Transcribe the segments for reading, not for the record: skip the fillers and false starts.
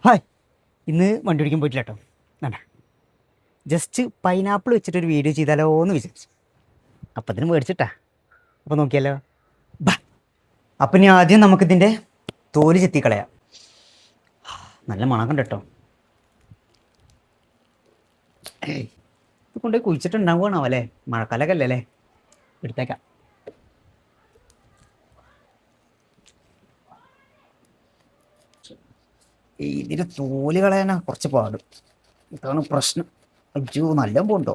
Hi, ഇന്ന് വണ്ടി ഓടിക്കാൻ പോയിട്ടില്ല കേട്ടോ. വേണ്ട, ജസ്റ്റ് പൈനാപ്പിൾ വെച്ചിട്ടൊരു വീഡിയോ ചെയ്താലോ എന്ന് വിചാരിച്ചു. അപ്പത്തിന് മേടിച്ചിട്ടാ. അപ്പോൾ നോക്കിയാലോ. ബാ. അപ്പം ഇനി ആദ്യം നമുക്കിതിൻ്റെ തോല് ചെത്തിക്കളയാം. നല്ല മണം കണ്ട് കേട്ടോ. ഇത് കൊണ്ടുപോയി കുഴിച്ചിട്ടുണ്ടാവുകയാണോ അല്ലേ? മഴക്കാലമൊക്കെ അല്ലേ? എടുത്തേക്കാം. ഇതിന് തോല് കളയാനാ കുറച്ച് പാടും. ഇതാണ് പ്രശ്നം. അയ്യോ, നല്ല പോണ്ടോ.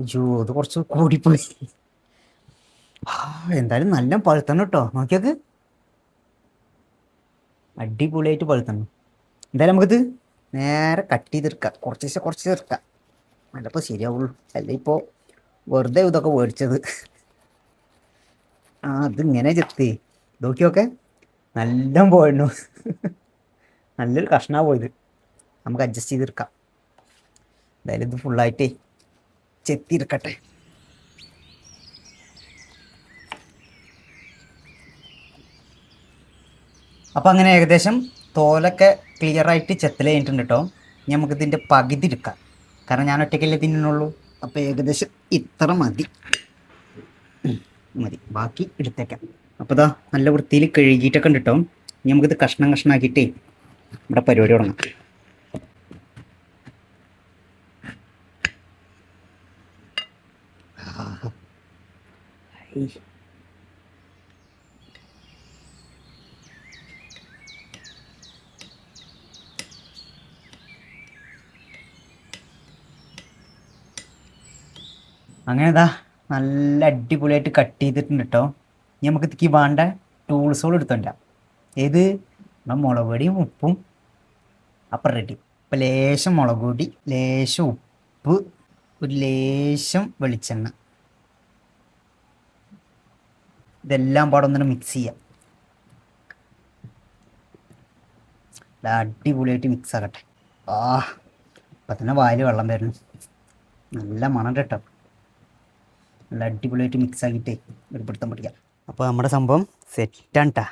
അയ്യോ, അത് കുറച്ച് കൂടിപ്പോയി. എന്തായാലും നല്ല പഴുത്തണം കേട്ടോ. നോക്കിയൊക്കെ അടിപൊളിയായിട്ട് പഴുത്തണം. എന്തായാലും നമുക്കിത് നേരെ കട്ട് ചെയ്തെടുക്കാം. കുറച്ച് തീർക്കാം. നല്ലപ്പോൾ ശരിയാവുള്ളൂ. അല്ല ഇപ്പോൾ വെറുതെ ഇതൊക്കെ മേടിച്ചത്. അതിങ്ങനെ ചെത്തി നോക്കിയൊക്കെ നല്ല പോയിരുന്നു. നല്ലൊരു കഷ്ണമാണ് പോയത്. നമുക്ക് അഡ്ജസ്റ്റ് ചെയ്തെടുക്കാം. എന്തായാലും ഇത് ഫുള്ളായിട്ടേ ചെത്തിയെടുക്കട്ടെ. അപ്പോൾ അങ്ങനെ ഏകദേശം തോലൊക്കെ ക്ലിയറായിട്ട് ചെത്തൽ കഴിഞ്ഞിട്ടുണ്ട് കേട്ടോ. ഇനി നമുക്കിതിൻ്റെ പകുതി എടുക്കാം. കാരണം ഞാൻ ഒറ്റയ്ക്കല്ലേ തിന്നുള്ളൂ. അപ്പോൾ ഏകദേശം ഇത്ര മതി. ബാക്കി എടുത്തേക്കാം. അപ്പോൾ ഇതാ നല്ല വൃത്തിയിൽ കഴുകിയിട്ടൊക്കെ ഉണ്ട് കേട്ടോ. ഇനി നമുക്കിത് കഷ്ണാക്കിയിട്ടേ ഇവിടെ പരിപാടി തുടങ്ങാം. അങ്ങനെ ഇതാ നല്ല അടിപൊളിയായിട്ട് കട്ട് ചെയ്തിട്ടുണ്ട് കേട്ടോ. ഇനി നമുക്ക് ഇതിക്ക് വേണ്ട ടൂൾസുകൾ എടുത്തോണ്ടാം. ഏത് നമ്മുടെ മുളക് പൊടിയും ഉപ്പും അപ്പം റെഡി. ഇപ്പം ലേശം മുളക് പൊടി, ലേശം ഉപ്പ്, ഒരു ലേശം വെളിച്ചെണ്ണ, ഇതെല്ലാം പാടെ ഒന്നിനും മിക്സ് ചെയ്യാം. അടിപൊളിയായിട്ട് മിക്സ് ആകട്ടെ. ഇപ്പം തന്നെ വായിൽ വെള്ളം വരുന്നു. നല്ല മണം കേട്ടോ. നല്ല അടിപൊളിയായിട്ട് മിക്സ് ആക്കിയിട്ടേ ഒരു പിടുത്തം പിടിക്കാം. അപ്പോൾ നമ്മുടെ സംഭവം സെറ്റാണ് കേട്ടാ.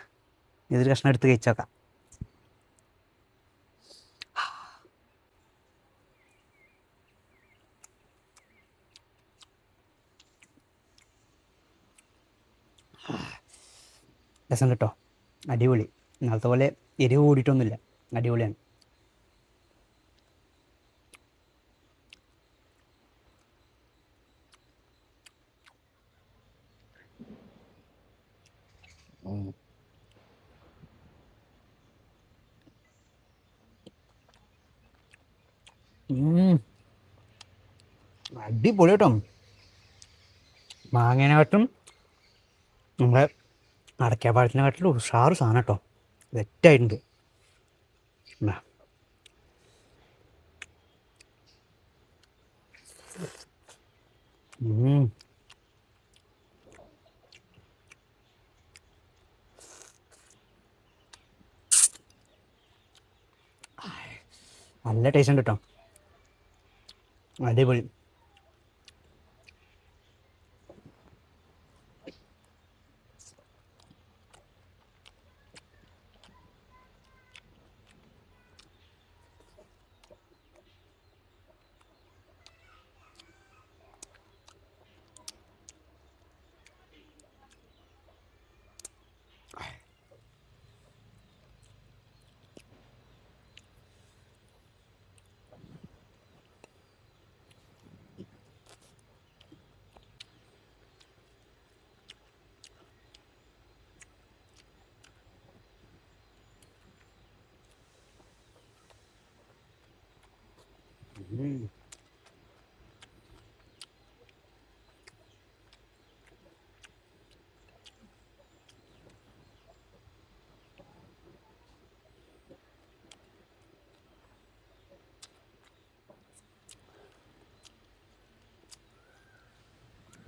ഇതൊരു കഷ്ണം എടുത്ത് കഴിച്ച് നോക്കാം. രസം കേട്ടോ. അടിപൊളി. ഇന്നലത്തെ പോലെ എരിവ് കൂടിയിട്ടൊന്നുമില്ല. അടിപൊളിയാണ്. അടിപൊളി കേട്ടോ. മാങ്ങേനെക്കാട്ടും നമ്മുടെ അടയ്ക്കാപ്പാഴത്തിനെക്കാട്ടിലും ഉഷാറ് സാധനം കേട്ടോ. സെറ്റായിട്ടുണ്ട്. നല്ല ടേസ്റ്റ് ഉണ്ട് കേട്ടോ. അടിപൊളി.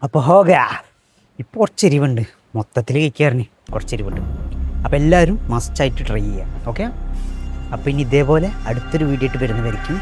അപ്പോൾ ഇപ്പോൾ കുറച്ച് എരിവുണ്ട്. മൊത്തത്തിൽ കഴിക്കാറിന് കുറച്ച് എരിവുണ്ട്. അപ്പോൾ എല്ലാവരും മസ്റ്റായിട്ട് ട്രൈ ചെയ്യുക. ഓക്കെ. അപ്പോൾ ഇനി ഇതേപോലെ അടുത്തൊരു വീഡിയോ ആയിട്ട് വരുന്നതായിരിക്കും.